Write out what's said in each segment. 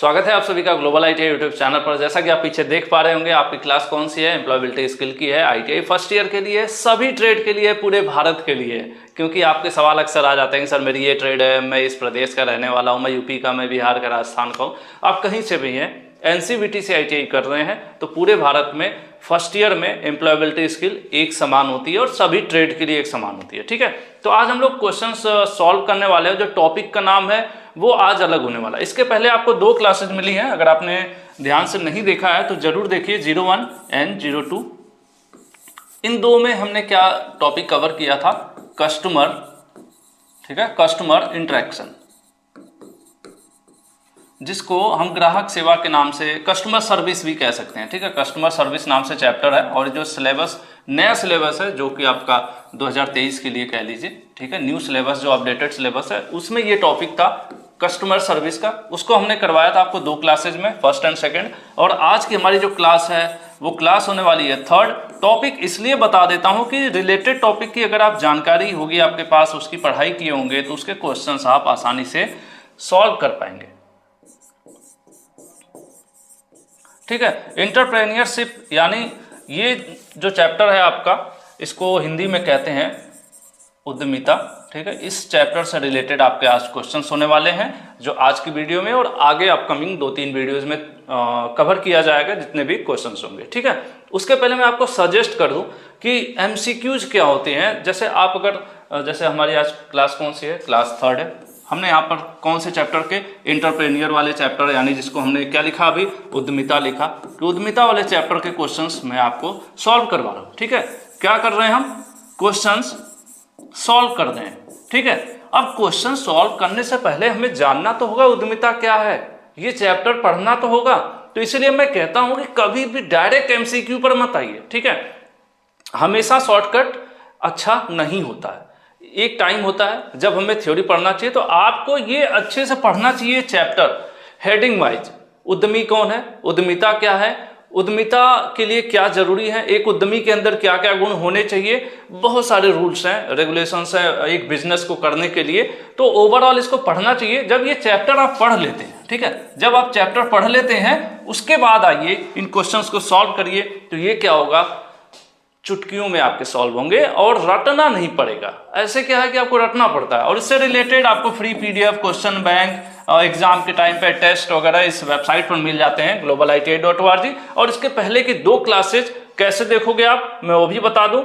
स्वागत है आप सभी का ग्लोबल आईटीआई यूट्यूब चैनल पर। जैसा कि आप पीछे देख पा रहे होंगे, आपकी क्लास कौन सी है? एम्प्लॉयबिलिटी स्किल की है। आईटीआई फर्स्ट ईयर के लिए, सभी ट्रेड के लिए, पूरे भारत के लिए। क्योंकि आपके सवाल अक्सर आ जाते हैं कि सर मेरी ये ट्रेड है, मैं इस प्रदेश का रहने वाला हूँ, मैं यूपी का, मैं बिहार का, राजस्थान का हूँ। आप कहीं से भी हैं, एनसीवीटी से आईटीआई कर रहे हैं तो पूरे भारत में फर्स्ट ईयर में एम्प्लॉयबिलिटी स्किल एक समान होती है और सभी ट्रेड के लिए एक समान होती है। ठीक है, तो आज हम लोग क्वेश्चंस सॉल्व करने वाले हैं। जो टॉपिक का नाम है वो आज अलग होने वाला है। इसके पहले आपको दो क्लासेस मिली हैं, अगर आपने ध्यान से नहीं देखा है तो जरूर देखिए। 01 एंड 02, इन दो में हमने क्या टॉपिक कवर किया था? कस्टमर, ठीक है, कस्टमर इंटरेक्शन, जिसको हम ग्राहक सेवा के नाम से, कस्टमर सर्विस भी कह सकते हैं। ठीक है, कस्टमर सर्विस नाम से चैप्टर है। और जो सिलेबस, नया सिलेबस है जो कि आपका 2023 के लिए कह लीजिए, ठीक है, न्यू सिलेबस जो अपडेटेड सिलेबस है, उसमें ये टॉपिक था कस्टमर सर्विस का। उसको हमने करवाया था आपको दो क्लासेज में, फर्स्ट एंड सेकेंड। और आज की हमारी जो क्लास है वो क्लास होने वाली है थर्ड। टॉपिक इसलिए बता देता हूं कि रिलेटेड टॉपिक की अगर आप जानकारी होगी आपके पास, उसकी पढ़ाई किए होंगे, तो उसके क्वेश्चंस आप आसानी से सॉल्व कर पाएंगे। ठीक है, एंटरप्रेन्योरशिप यानी ये जो चैप्टर है आपका, इसको हिंदी में कहते हैं उद्यमिता। ठीक है, इस चैप्टर से रिलेटेड आपके आज क्वेश्चंस होने वाले हैं, जो आज की वीडियो में और आगे अपकमिंग 2-3 वीडियोस में कवर किया जाएगा, जितने भी क्वेश्चंस होंगे। ठीक है, उसके पहले मैं आपको सजेस्ट कर दूं कि एमसीक्यूज क्या होते हैं। जैसे आप अगर, जैसे हमारी आज क्लास कौन सी है? क्लास थर्ड है। हमने यहाँ पर कौन से चैप्टर के? एंटरप्रेन्योर वाले चैप्टर, यानी जिसको हमने क्या लिखा अभी? उद्यमिता लिखा। तो उद्यमिता वाले चैप्टर के क्वेश्चंस मैं आपको सॉल्व करवा रहा हूँ। ठीक है, क्या कर रहे हैं हम? क्वेश्चंस सॉल्व कर रहे हैं। ठीक है, अब क्वेश्चन सॉल्व करने से पहले हमें जानना तो होगा उद्यमिता क्या है, ये चैप्टर पढ़ना तो होगा। तो इसलिए मैं कहता हूं कि कभी भी डायरेक्ट एमसीक्यू पर मत आइए। ठीक है, हमेशा शॉर्टकट अच्छा नहीं होता है। एक टाइम होता है जब हमें थ्योरी पढ़ना चाहिए, तो आपको ये अच्छे से पढ़ना चाहिए चैप्टर हेडिंग वाइज। उद्यमी कौन है, उद्यमिता क्या है, उद्यमिता के लिए क्या जरूरी है, एक उद्यमी के अंदर क्या क्या गुण होने चाहिए। बहुत सारे रूल्स हैं, रेगुलेशंस हैं एक बिजनेस को करने के लिए। तो ओवरऑल इसको पढ़ना चाहिए। जब ये चैप्टर आप पढ़ लेते हैं, ठीक है, जब आप चैप्टर पढ़ लेते हैं, उसके बाद आइए इन क्वेश्चंस को सॉल्व करिए। तो ये क्या होगा? चुटकियों में आपके सॉल्व होंगे और रटना नहीं पड़ेगा। ऐसे क्या है कि आपको रटना पड़ता है। और इससे रिलेटेड आपको free PDF, question bank, exam के टाइम पे टेस्ट वगैरह इस वेबसाइट पर मिल जाते हैं globaliti.org। और इसके पहले की दो क्लासेज कैसे देखोगे आप, मैं वो भी बता दूं।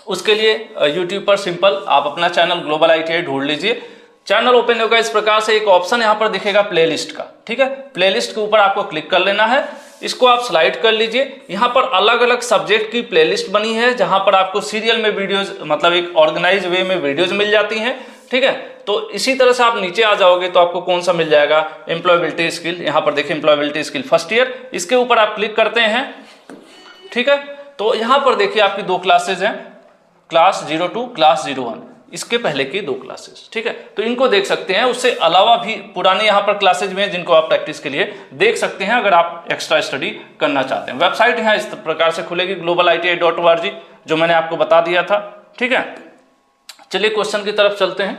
उसके लिए यूट्यूब पर सिंपल आप अपना चैनल ग्लोबल आईटीआई ढूंढ लीजिए। चैनल ओपन होगा इस प्रकार से, एक ऑप्शन यहाँ पर दिखेगा प्लेलिस्ट का। ठीक है, प्लेलिस्ट के ऊपर आपको क्लिक कर लेना है, इसको आप स्लाइड कर लीजिए। यहाँ पर अलग अलग सब्जेक्ट की प्लेलिस्ट बनी है, जहां पर आपको सीरियल में वीडियोज, मतलब एक ऑर्गेनाइज वे में वीडियोज मिल जाती हैं। ठीक है, तो इसी तरह से आप नीचे आ जाओगे तो आपको कौन सा मिल जाएगा? Employability skill. यहाँ पर देखिए एम्प्लॉयबिलिटी स्किल फर्स्ट ईयर, इसके ऊपर आप क्लिक करते हैं। ठीक है, तो यहाँ पर देखिए आपकी दो क्लासेज हैं, क्लास 02, क्लास 01, इसके पहले की दो क्लासेस। ठीक है, तो इनको देख सकते हैं। उससे अलावा भी पुराने यहाँ पर क्लासेज में हैं, जिनको आप प्रैक्टिस के लिए देख सकते हैं अगर आप एक्स्ट्रा स्टडी करना चाहते हैं। वेबसाइट यहाँ इस प्रकार से खुलेगी globaliti.org, जो मैंने आपको बता दिया था। ठीक है, चलिए क्वेश्चन की तरफ चलते हैं,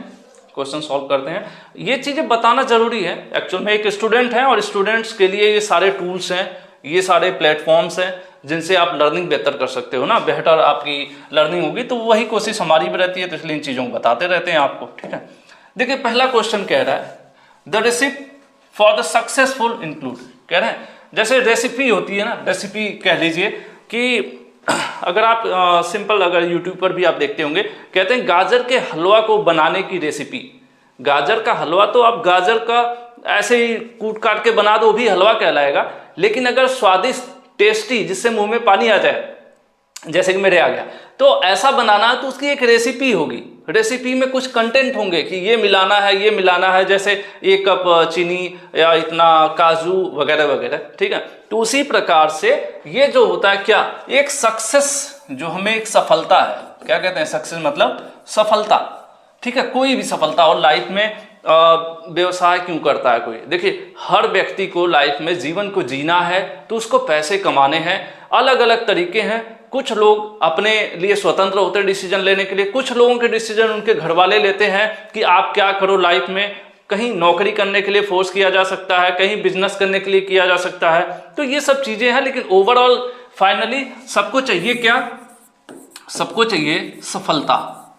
क्वेश्चन सॉल्व करते हैं। ये चीजें बताना जरूरी है। एक्चुअल में एक स्टूडेंट है और स्टूडेंट्स के लिए ये सारे टूल्स हैं, ये सारे प्लेटफॉर्म्स हैं, जिनसे आप लर्निंग बेहतर कर सकते हो ना, बेहतर आपकी लर्निंग होगी। तो वही कोशिश हमारी भी रहती है, तो इसलिए इन चीज़ों को बताते रहते हैं आपको। ठीक है, देखिए पहला क्वेश्चन कह रहा है the recipe for the successful include. कह रहे हैं जैसे रेसिपी होती है ना, रेसिपी कह लीजिए कि अगर आप सिंपल, अगर यूट्यूब पर भी आप देखते होंगे, कहते हैं गाजर के हलवा को बनाने की रेसिपी। गाजर का हलवा तो आप गाजर का ऐसे ही कूट काट के बना दो, भी हलवा कहलाएगा। लेकिन अगर स्वादिष्ट, टेस्टी, जिससे मुंह में पानी आ जाए, जैसे कि मेरे आ गया, तो ऐसा बनाना है तो उसकी एक रेसिपी होगी। रेसिपी में कुछ कंटेंट होंगे कि ये मिलाना है, ये मिलाना है, जैसे 1 कप चीनी या इतना काजू वगैरह वगैरह। ठीक है, तो उसी प्रकार से ये जो होता है क्या, एक सक्सेस, जो हमें एक सफलता है, क्या कहते हैं सक्सेस मतलब सफलता। ठीक है, कोई भी सफलता हो लाइफ में, व्यवसाय क्यों करता है कोई? देखिए हर व्यक्ति को लाइफ में जीवन को जीना है तो उसको पैसे कमाने हैं। अलग अलग तरीके हैं। कुछ लोग अपने लिए स्वतंत्र होते हैं डिसीजन लेने के लिए, कुछ लोगों के डिसीजन उनके घर वाले लेते हैं कि आप क्या करो लाइफ में, कहीं नौकरी करने के लिए फोर्स किया जा सकता है, कहीं बिजनेस करने के लिए किया जा सकता है। तो ये सब चीजें हैं, लेकिन ओवरऑल फाइनली सबको चाहिए क्या? सबको चाहिए सफलता।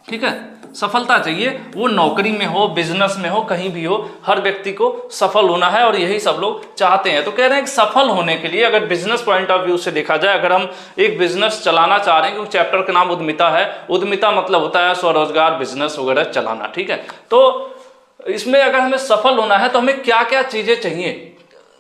ठीक है, सफलता चाहिए, वो नौकरी में हो, बिजनेस में हो, कहीं भी हो, हर व्यक्ति को सफल होना है और यही सब लोग चाहते हैं। तो कह रहे हैं कि सफल होने के लिए अगर बिजनेस पॉइंट ऑफ व्यू से देखा जाए, अगर हम एक बिजनेस चलाना चाह रहे हैं, क्योंकि चैप्टर का नाम उद्यमिता है, उद्यमिता मतलब होता है स्वरोजगार, बिजनेस वगैरह चलाना। ठीक है, तो इसमें अगर हमें सफल होना है तो हमें क्या क्या चीजें चाहिए?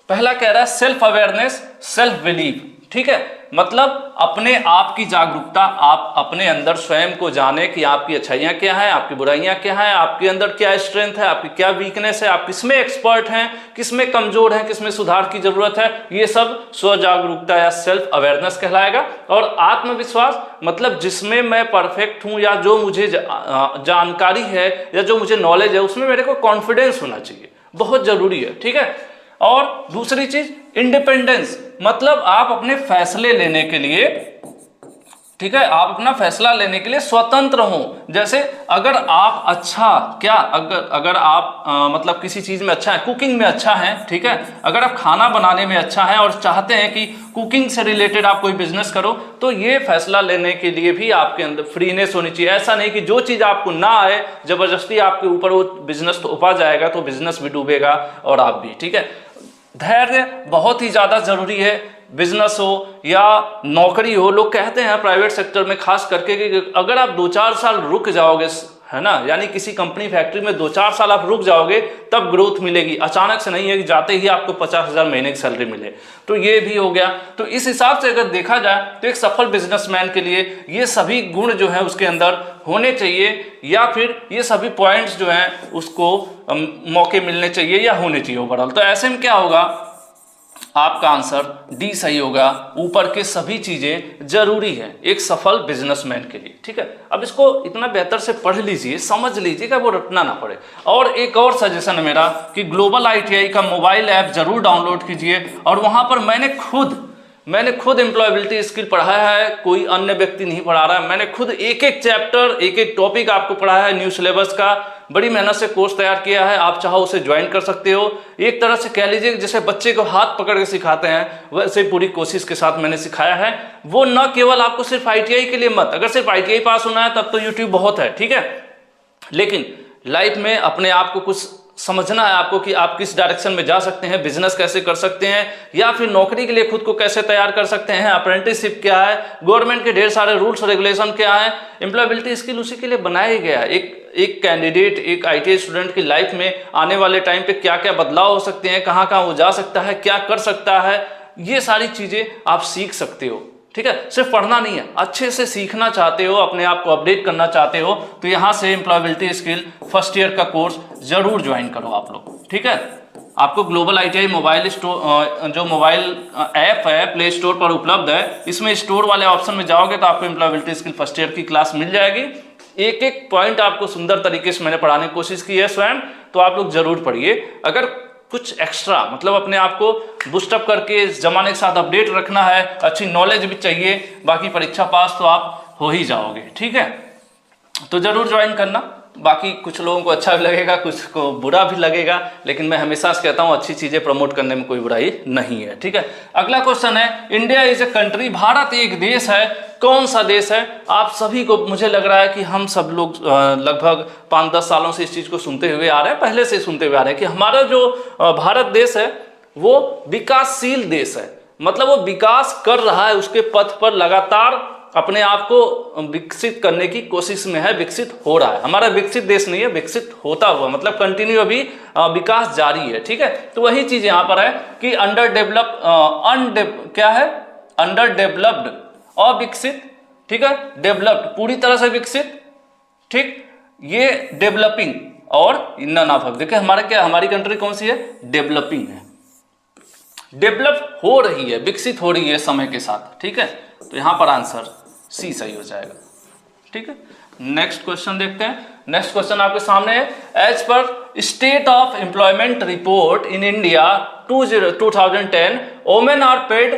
पहला कह रहा है सेल्फ अवेयरनेस, सेल्फ बिलीव। ठीक है, मतलब अपने आप की जागरूकता, आप अपने अंदर स्वयं को जाने कि आपकी अच्छाइयां क्या हैं, आपकी बुराइयां क्या हैं, आपके अंदर क्या स्ट्रेंथ है, आपकी क्या वीकनेस है, आप किसमें एक्सपर्ट हैं, किसमें कमजोर हैं, किसमें सुधार की जरूरत है, ये सब स्व जागरूकता या सेल्फ अवेयरनेस कहलाएगा। और आत्मविश्वास मतलब जिसमें मैं परफेक्ट हूं या जो मुझे जानकारी है या जो मुझे नॉलेज है उसमें मेरे को कॉन्फिडेंस होना चाहिए, बहुत जरूरी है। ठीक है, और दूसरी चीज इंडिपेंडेंस, मतलब आप अपने फैसले लेने के लिए, ठीक है, आप अपना फैसला लेने के लिए स्वतंत्र हो। जैसे अगर आप अगर आप मतलब किसी चीज में अच्छा है, कुकिंग में अच्छा है, ठीक है, अगर आप खाना बनाने में अच्छा है और चाहते हैं कि कुकिंग से रिलेटेड आप कोई बिजनेस करो, तो ये फैसला लेने के लिए भी आपके अंदर फ्रीनेस होनी चाहिए। ऐसा नहीं कि जो चीज आपको ना आए जबरदस्ती आपके ऊपर वो बिजनेस थोपा जाएगा तो बिजनेस भी डूबेगा और आप भी। ठीक है, धैर्य बहुत ही ज्यादा जरूरी है, बिजनेस हो या नौकरी हो। लोग कहते हैं प्राइवेट सेक्टर में खास करके कि अगर आप 2-4 साल रुक जाओगे, है ना, यानी किसी कंपनी फैक्ट्री में 2-4 साल आप रुक जाओगे तब ग्रोथ मिलेगी, अचानक से नहीं है कि जाते ही आपको 50,000 महीने की सैलरी मिले। तो ये भी हो गया। तो इस हिसाब से अगर देखा जाए तो एक सफल बिजनेसमैन के लिए ये सभी गुण जो है उसके अंदर होने चाहिए, या फिर ये सभी पॉइंट्स जो हैं उसको मौके मिलने चाहिए या होने चाहिए ओवरऑल। तो ऐसे में क्या होगा, आपका आंसर डी सही होगा। ऊपर के सभी चीजें जरूरी है एक सफल बिजनेसमैन के लिए। ठीक है, अब इसको इतना बेहतर से पढ़ लीजिए, समझ लीजिएगा, वो रटना ना पड़े। और एक और सजेशन है मेरा कि ग्लोबल ITI का मोबाइल ऐप जरूर डाउनलोड कीजिए, और वहां पर मैंने खुद एम्प्लॉयबिलिटी स्किल पढ़ाया है, कोई अन्य व्यक्ति नहीं पढ़ा रहा है। मैंने खुद एक एक चैप्टर, एक एक टॉपिक आपको पढ़ाया है, न्यू सिलेबस का बड़ी मेहनत से कोर्स तैयार किया है। आप चाहो उसे ज्वाइन कर सकते हो। एक तरह से कह लीजिए जैसे बच्चे को हाथ पकड़ के सिखाते हैं, वैसे पूरी कोशिश के साथ मैंने सिखाया है। वो न केवल आपको सिर्फ ITI के लिए मत, अगर सिर्फ ITI पास होना है तब तो यूट्यूब बहुत है, ठीक है, लेकिन लाइफ में अपने आप को कुछ समझना है आपको कि आप किस डायरेक्शन में जा सकते हैं, बिजनेस कैसे कर सकते हैं, या फिर नौकरी के लिए खुद को कैसे तैयार कर सकते हैं, अप्रेंटिसशिप क्या है, गवर्नमेंट के ढेर सारे रूल्स रेगुलेशन क्या है। एम्प्लॉयबिलिटी स्किल उसी के लिए बनाया गया है। एक कैंडिडेट, एक ITI स्टूडेंट की लाइफ में आने वाले टाइम पे क्या क्या बदलाव हो सकते हैं, कहाँ कहाँ वो जा सकता है, क्या कर सकता है, ये सारी चीजें आप सीख सकते हो। ठीक है, सिर्फ पढ़ना नहीं है, अच्छे से सीखना चाहते हो, अपने आप को अपडेट करना चाहते हो, तो यहाँ से एम्प्लॉयबिलिटी स्किल फर्स्ट ईयर का कोर्स जरूर ज्वाइन करो आप लोग। ठीक है, आपको ग्लोबल ITI मोबाइल स्टोर, जो मोबाइल ऐप है प्ले स्टोर पर उपलब्ध है, इसमें स्टोर वाले ऑप्शन में जाओगे तो आपको एम्प्लॉयबिलिटी स्किल फर्स्ट ईयर की क्लास मिल जाएगी। एक एक पॉइंट आपको सुंदर तरीके से मैंने पढ़ाने की कोशिश की है स्वयं, तो आप लोग जरूर पढ़िए। अगर कुछ एक्स्ट्रा मतलब अपने आप को बूस्टअप करके जमाने के साथ अपडेट रखना है, अच्छी नॉलेज भी चाहिए, बाकी परीक्षा पास तो आप हो ही जाओगे। ठीक है, तो जरूर ज्वाइन करना। बाकी कुछ लोगों को अच्छा भी लगेगा, कुछ को बुरा भी लगेगा, लेकिन मैं हमेशा से कहता हूँ अच्छी चीजें प्रमोट करने में कोई बुराई नहीं है। ठीक है, अगला क्वेश्चन है, India is a country, Bharat एक देश है, कौन सा देश है? आप सभी को, मुझे लग रहा है कि हम सब लोग लगभग 5-10 सालों से इस चीज को सुनते हुए आ रहे हैं, पहले से सुनते हुए आ रहे हैं कि हमारा जो भारत देश है वो विकासशील देश है, मतलब वो विकास कर रहा है, उसके पथ पर लगातार अपने आप को विकसित करने की कोशिश में है, विकसित हो रहा है। हमारा विकसित देश नहीं है, विकसित होता हुआ, मतलब कंटिन्यू अभी विकास जारी है। ठीक है, तो वही चीज यहाँ पर है कि क्या है, अंडर डेवलप्ड, अविकसित, ठीक है, डेवलप्ड पूरी तरह से विकसित, ठीक, ये डेवलपिंग और नन ऑफ। देखिए हमारी कंट्री कौन सी है, डेवलपिंग है, डेवलप हो रही है, विकसित हो रही है समय के साथ। ठीक है, तो यहां पर आंसर सी सही हो जाएगा। ठीक है, नेक्स्ट क्वेश्चन देखते हैं। नेक्स्ट क्वेश्चन आपके सामने है, as per state of employment report in India 2010 women are paid,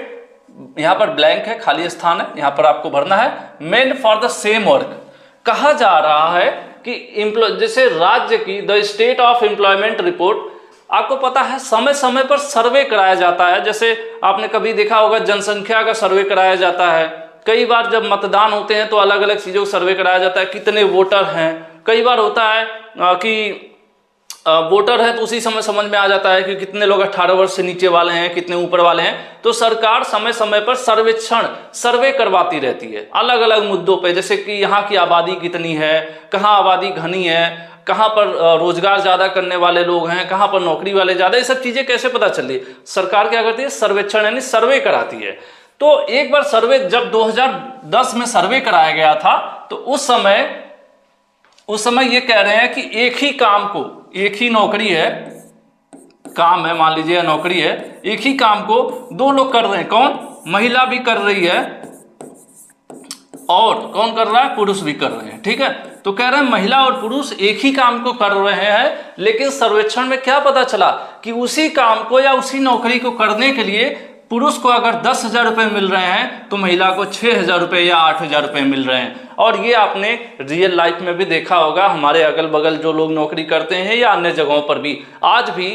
यहां पर ब्लैंक है, खाली स्थान है, यहां पर आपको भरना है, main for the same work. कहा जा रहा है कि जैसे राज्य की the state of employment report, आपको पता है समय समय पर सर्वे कराया जाता है। जैसे आपने कभी देखा होगा जनसंख्या का सर्वे कराया जाता है, कई बार जब मतदान होते हैं तो अलग अलग चीज़ों का सर्वे कराया जाता है, कितने वोटर हैं। कई बार होता है कि वोटर है तो उसी समय समझ में आ जाता है कि कितने लोग 18 वर्ष से नीचे वाले हैं, कितने ऊपर वाले हैं। तो सरकार समय समय पर सर्वे करवाती रहती है अलग अलग मुद्दों पे, जैसे कि यहाँ की आबादी कितनी है, कहाँ आबादी घनी है, कहाँ पर रोजगार ज़्यादा करने वाले लोग हैं, कहाँ पर नौकरी वाले ज़्यादा। ये सब चीज़ें कैसे पता चल रही है? सरकार क्या करती है? सर्वेक्षण यानी सर्वे कराती है। तो एक बार सर्वे जब 2010 में सर्वे कराया गया था तो उस समय ये कह रहे हैं कि एक ही काम को, एक ही नौकरी है, काम है, मान लीजिए नौकरी है, एक ही काम को दो लोग कर रहे हैं। कौन? महिला भी कर रही है और कौन कर रहा है? पुरुष भी कर रहे हैं। ठीक है, तो कह रहे हैं महिला और पुरुष एक ही काम को कर रहे हैं, लेकिन सर्वेक्षण में क्या पता चला कि उसी काम को या उसी नौकरी को करने के लिए पुरुष को अगर 10,000 रुपये मिल रहे हैं तो महिला को 6,000 रुपये या 8,000 रुपये मिल रहे हैं। और ये आपने रियल लाइफ में भी देखा होगा, हमारे अगल बगल जो लोग नौकरी करते हैं या अन्य जगहों पर भी आज भी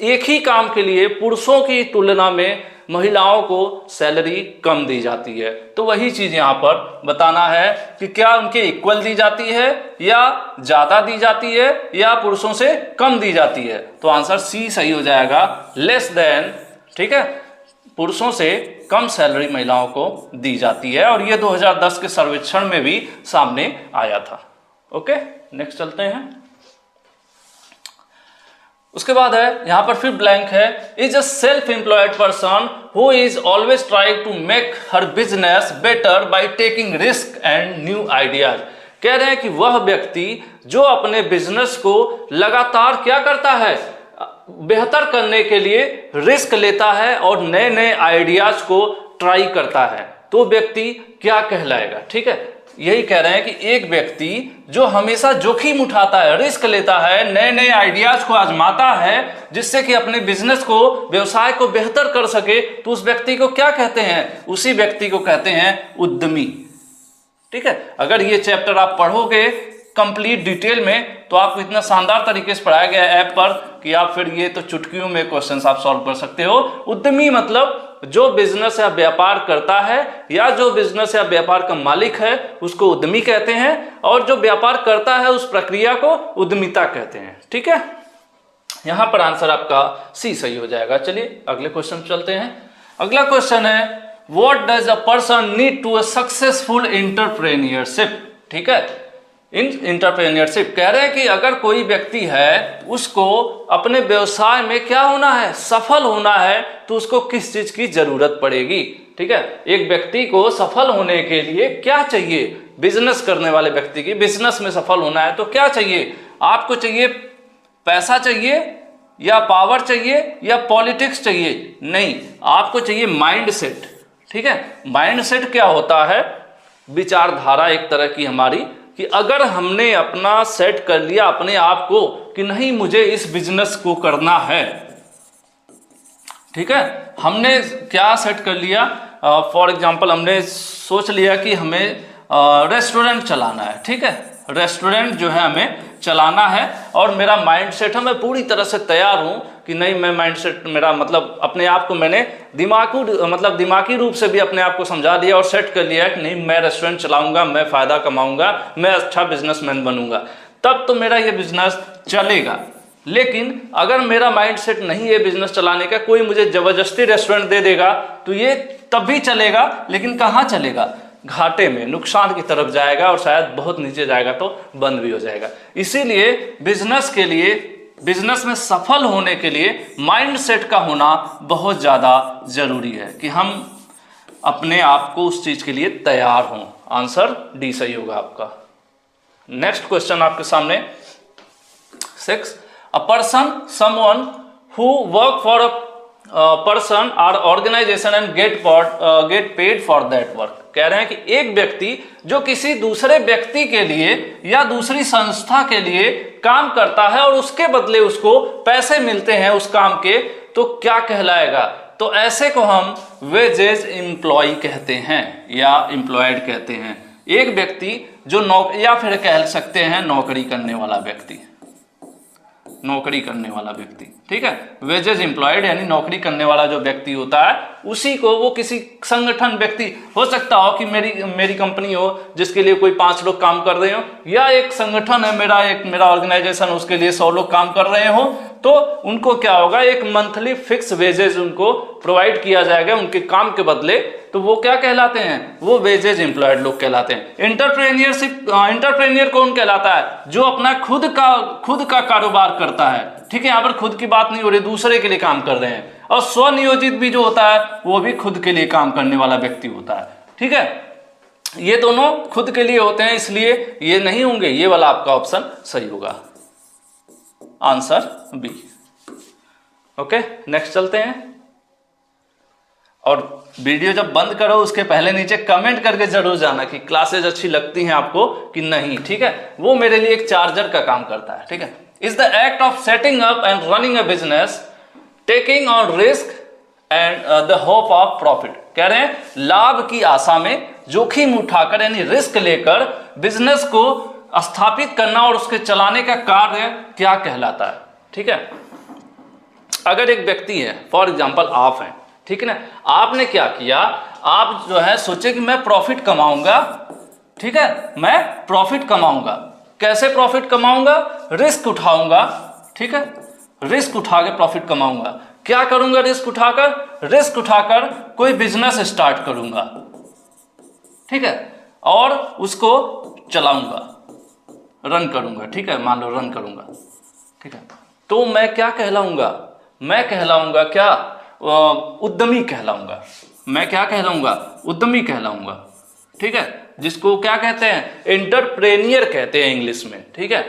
एक ही काम के लिए पुरुषों की तुलना में महिलाओं को सैलरी कम दी जाती है। तो वही चीज यहाँ पर बताना है कि क्या उनके इक्वल दी जाती है या ज्यादा दी जाती है या पुरुषों से कम दी जाती है। तो आंसर सी सही हो जाएगा, लेस देन। ठीक है, पुरुषों से कम सैलरी महिलाओं को दी जाती है और ये 2010 के सर्वेक्षण में भी सामने आया था। ओके, नेक्स्ट चलते हैं। उसके बाद है यहां पर फिर ब्लैंक है, is a self employed person who is always trying to make her business better by taking risk and new ideas. कह रहे हैं कि वह व्यक्ति जो अपने बिजनेस को लगातार क्या करता है? बेहतर करने के लिए रिस्क लेता है और नए नए आइडियाज को ट्राई करता है, तो व्यक्ति क्या कहलाएगा? ठीक है, यही कह रहे हैं कि एक व्यक्ति जो हमेशा जोखिम उठाता है, रिस्क लेता है, नए नए आइडियाज को आजमाता है जिससे कि अपने बिजनेस को, व्यवसाय को बेहतर कर सके, तो उस व्यक्ति को क्या कहते हैं? उसी व्यक्ति को कहते हैं उद्यमी। ठीक है, अगर ये चैप्टर आप पढ़ोगे कंप्लीट डिटेल में तो आपको इतना शानदार तरीके से पढ़ाया गया है ऐप पर कि आप फिर ये तो चुटकियों में क्वेश्चंस आप सॉल्व कर सकते हो। उद्यमी मतलब जो बिजनेस या व्यापार करता है या जो बिजनेस या व्यापार का मालिक है उसको उद्यमी कहते हैं, और जो व्यापार करता है उस प्रक्रिया को उद्यमिता कहते हैं। ठीक है, यहां पर आंसर आपका सी सही हो जाएगा। चलिए अगले क्वेश्चन चलते हैं। अगला क्वेश्चन है, what does a person need to a successful entrepreneurship. ठीक है, एंटरप्रेन्योरशिप कह रहे हैं कि अगर कोई व्यक्ति है उसको अपने व्यवसाय में क्या होना है? सफल होना है, तो उसको किस चीज की जरूरत पड़ेगी? ठीक है, एक व्यक्ति को सफल होने के लिए क्या चाहिए? बिजनेस करने वाले व्यक्ति की बिजनेस में सफल होना है तो क्या चाहिए? आपको चाहिए पैसा चाहिए या पावर चाहिए या पॉलिटिक्स चाहिए? नहीं, आपको चाहिए माइंड सेट। ठीक है, माइंड सेट क्या होता है? विचारधारा एक तरह की हमारी, कि अगर हमने अपना सेट कर लिया अपने आप को कि नहीं मुझे इस बिजनेस को करना है। ठीक है, हमने क्या सेट कर लिया? फॉर एग्जांपल हमने सोच लिया कि हमें रेस्टोरेंट चलाना है। ठीक है, रेस्टोरेंट जो है हमें चलाना है और मेरा माइंड सेट है, मैं पूरी तरह से तैयार हूं कि नहीं, मैं माइंड सेट मेरा मतलब अपने आप को मैंने दिमागी रूप से भी अपने आप को समझा दिया और सेट कर लिया कि नहीं मैं रेस्टोरेंट चलाऊंगा, मैं फायदा कमाऊंगा, मैं अच्छा बिजनेसमैन बनूंगा, तब तो मेरा ये बिजनेस चलेगा। लेकिन अगर मेरा माइंड सेट नहीं है बिजनेस चलाने का, कोई मुझे जबरदस्ती रेस्टोरेंट दे देगा तो ये तब भी चलेगा, लेकिन कहाँ चलेगा? घाटे में, नुकसान की तरफ जाएगा और शायद बहुत नीचे जाएगा तो बंद भी हो जाएगा। इसीलिए बिजनेस के लिए, बिजनेस में सफल होने के लिए माइंड सेट का होना बहुत ज़्यादा जरूरी है कि हम अपने आप को उस चीज के लिए तैयार हों। आंसर डी सही होगा आपका। नेक्स्ट क्वेश्चन आपके सामने 6, a person someone who work for a person और organization and get paid for that work. कह रहे हैं कि एक व्यक्ति जो किसी दूसरे व्यक्ति के लिए या दूसरी संस्था के लिए काम करता है और उसके बदले उसको पैसे मिलते हैं उस काम के, तो क्या कहलाएगा? तो ऐसे को हम वेजेज एम्प्लॉय कहते हैं या एम्प्लॉयड कहते हैं। एक व्यक्ति जो या फिर कह सकते हैं नौकरी करने वाला व्यक्ति, नौकरी करने वाला व्यक्ति, ठीक है। वेजेज एम्प्लॉयड यानी नौकरी करने वाला जो व्यक्ति होता है उसी को वो किसी संगठन, व्यक्ति हो सकता हो कि मेरी कंपनी हो जिसके लिए कोई 5 लोग काम कर रहे हो, या एक संगठन है मेरा ऑर्गेनाइजेशन, उसके लिए 100 लोग काम कर रहे हो, तो उनको क्या होगा, एक मंथली फिक्स वेजेज उनको प्रोवाइड किया जाएगा उनके काम के बदले, तो वो क्या कहलाते हैं, वो वेजेज एम्प्लॉयड लोग कहलाते हैं। एंटरप्रेन्योर कौन कहलाता है, जो अपना खुद का कारोबार करता है, ठीक है। यहाँ पर खुद की बात नहीं हो रही, दूसरे के लिए काम कर रहे हैं। और स्वनियोजित भी जो होता है वो भी खुद के लिए काम करने वाला व्यक्ति होता है, ठीक है। ये दोनों खुद के लिए होते हैं, इसलिए ये नहीं होंगे, ये वाला आपका ऑप्शन सही होगा, आंसर बी। ओके, नेक्स्ट चलते हैं। और वीडियो जब बंद करो उसके पहले नीचे कमेंट करके जरूर जाना कि क्लासेज अच्छी लगती हैं आपको कि नहीं, ठीक है। वो मेरे लिए एक चार्जर का काम करता है, ठीक है। Is the act of setting up and running a business, taking on risk and the hope of profit. कह रहे हैं लाभ की आशा में जोखिम उठाकर यानी रिस्क लेकर बिजनेस को स्थापित करना और उसके चलाने का कार्य क्या कहलाता है, ठीक है। अगर एक व्यक्ति है, फॉर एग्जांपल आप हैं, ठीक है ना, आपने क्या किया, आप जो है सोचे कि मैं प्रॉफिट कमाऊंगा, ठीक है, मैं प्रॉफिट कमाऊंगा। कैसे प्रॉफिट कमाऊंगा, रिस्क उठाऊंगा, ठीक है, रिस्क उठा के प्रॉफिट कमाऊंगा। क्या करूंगा, रिस्क उठाकर कोई बिजनेस स्टार्ट करूंगा, ठीक है, और उसको चलाऊंगा, रन करूंगा, ठीक है, मान लो रन करूंगा, ठीक है। तो मैं क्या कहलाऊंगा, मैं कहलाऊंगा क्या, उद्यमी कहलाऊंगा। मैं क्या कहलाऊंगा, उद्यमी कहलाऊंगा, ठीक है, जिसको क्या कहते हैं, एंटरप्रेन्योर कहते हैं इंग्लिश में, ठीक है।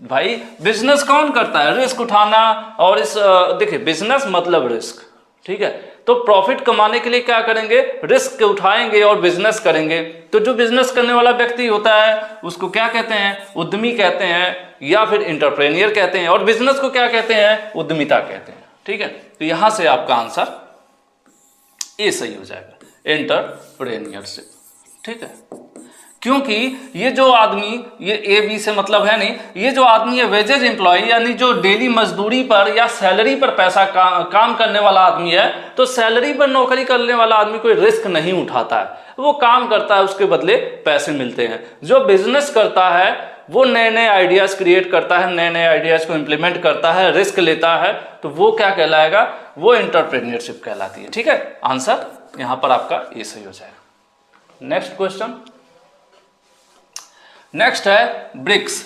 भाई बिजनेस कौन करता है, रिस्क उठाना, और इस देखिए बिजनेस मतलब रिस्क, ठीक है। तो प्रॉफिट कमाने के लिए क्या करेंगे, रिस्क उठाएंगे और बिजनेस करेंगे। तो जो बिजनेस करने वाला व्यक्ति होता है उसको क्या कहते हैं, उद्यमी कहते हैं, या फिर एंटरप्रेन्योर कहते हैं, और बिजनेस को क्या कहते हैं, उद्यमिता कहते हैं, ठीक है। तो यहां से आपका आंसर ए सही हो जाएगा, एंटरप्रेन्योरशिप, ठीक है। क्योंकि ये जो आदमी, ये ए बी से मतलब है नहीं, ये जो आदमी है वेजेज एम्प्लॉय यानी जो डेली मजदूरी पर या सैलरी पर पैसा काम करने वाला आदमी है, तो सैलरी पर नौकरी करने वाला आदमी कोई रिस्क नहीं उठाता है, वो काम करता है, उसके बदले पैसे मिलते हैं। जो बिजनेस करता है वो नए नए आइडियाज क्रिएट करता है, नए नए आइडियाज को इंप्लीमेंट करता है, रिस्क लेता है, तो वो क्या कहलाएगा, वो एंटरप्रेन्योरशिप कहलाती है, ठीक है। आंसर यहां पर आपका ए सही हो जाएगा। नेक्स्ट क्वेश्चन, नेक्स्ट है ब्रिक्स,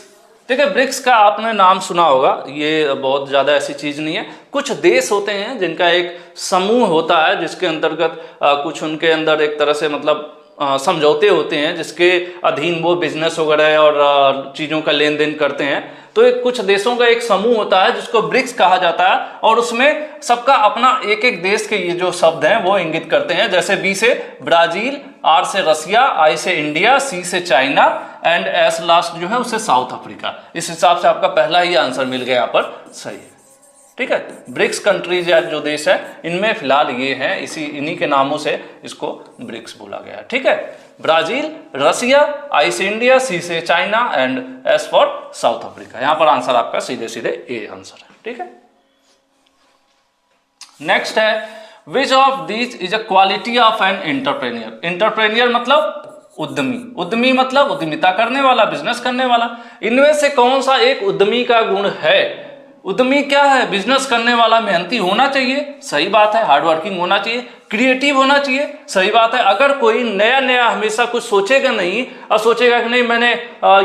ठीक है। ब्रिक्स का आपने नाम सुना होगा, ये बहुत ज़्यादा ऐसी चीज़ नहीं है। कुछ देश होते हैं जिनका एक समूह होता है जिसके अंतर्गत कुछ उनके अंदर एक तरह से मतलब समझौते होते हैं जिसके अधीन वो बिजनेस वगैरह और चीज़ों का लेन देन करते हैं। तो एक कुछ देशों का एक समूह होता है जिसको ब्रिक्स कहा जाता है, और उसमें सबका अपना एक एक देश के ये जो शब्द हैं वो इंगित करते हैं। जैसे बी से ब्राजील, आर से रसिया, आई से इंडिया, सी से चाइना एंड एस लास्ट जो है उससे साउथ अफ्रीका। इस हिसाब से आपका पहला ही आंसर मिल गया यहाँ पर सही है, ठीक है। ब्रिक्स कंट्रीज या जो देश है इनमें फिलहाल ये हैं, इन्हीं के नामों से इसको ब्रिक्स बोला गया, ठीक है। ब्राजील, रसिया, आई से इंडिया, सी से China and S for south Africa. यहां पर आंसर आपका सीधे सीधे ए आंसर है, ठीक है। नेक्स्ट है which of these is a quality of an entrepreneur. Entrepreneur मतलब उद्यमी, उद्यमी मतलब उद्यमिता करने वाला, बिजनेस करने वाला। इनमें से कौन सा एक उद्यमी का गुण है। उद्यमी क्या है, बिजनेस करने वाला मेहनती होना चाहिए, सही बात है, हार्ड वर्किंग होना चाहिए, क्रिएटिव होना चाहिए, सही बात है। अगर कोई नया नया हमेशा कुछ सोचेगा नहीं और सोचेगा कि नहीं मैंने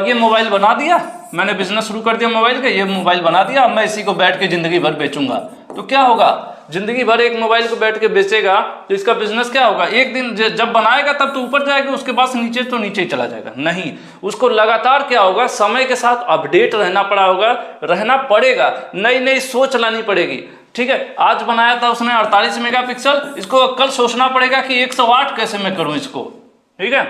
ये मोबाइल बना दिया, मैंने बिजनेस शुरू कर दिया मोबाइल का, ये मोबाइल बना दिया, अब मैं इसी को बैठ के जिंदगी भर बेचूंगा, तो क्या होगा, जिंदगी भर एक मोबाइल को बैठ के बेचेगा तो इसका बिजनेस क्या होगा, एक दिन जब बनाएगा तब तो ऊपर जाएगा, उसके बाद नीचे तो नीचे ही चला जाएगा। नहीं, उसको लगातार क्या होगा, समय के साथ अपडेट रहना पड़ेगा, नई नई सोच लानी पड़ेगी, ठीक है। आज बनाया था उसने 48 मेगापिक्सल, इसको कल सोचना पड़ेगा कि 108 कैसे मैं करूं इसको, ठीक है।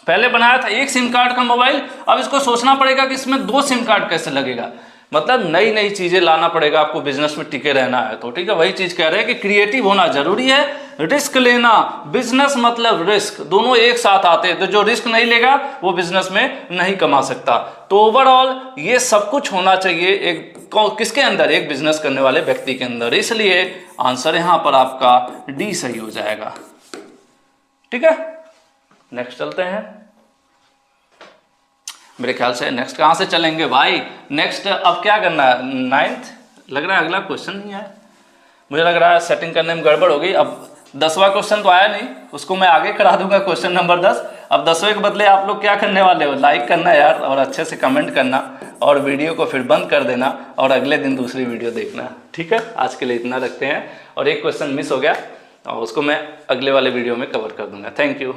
पहले बनाया था एक सिम कार्ड का मोबाइल, अब इसको सोचना पड़ेगा कि इसमें 2 सिम कार्ड कैसे लगेगा। मतलब नई नई चीजें लाना पड़ेगा आपको बिजनेस में टिके रहना है तो, ठीक है। वही चीज कह रहे हैं कि क्रिएटिव होना जरूरी है, रिस्क लेना, बिजनेस मतलब रिस्क, दोनों एक साथ आते हैं। तो जो रिस्क नहीं लेगा वो बिजनेस में नहीं कमा सकता। तो ओवरऑल ये सब कुछ होना चाहिए एक किसके अंदर, एक बिजनेस करने वाले व्यक्ति के अंदर। इसलिए आंसर यहां पर आपका डी सही हो जाएगा, ठीक है। नेक्स्ट चलते हैं। मेरे ख्याल से नेक्स्ट कहां से चलेंगे भाई, नेक्स्ट अब क्या करना है, 9th लग रहा है अगला क्वेश्चन नहीं है, मुझे लग रहा है सेटिंग करने में गड़बड़ होगी। अब 10वां क्वेश्चन तो आया नहीं, उसको मैं आगे करा दूंगा, क्वेश्चन नंबर 10। अब 10वें के बदले आप लोग क्या करने वाले हो, लाइक करना यार, और अच्छे से कमेंट करना, और वीडियो को फिर बंद कर देना, और अगले दिन दूसरी वीडियो देखना, ठीक है। आज के लिए इतना रखते हैं, और एक क्वेश्चन मिस हो गया और उसको मैं अगले वाले वीडियो में कवर कर दूंगा। Thank you.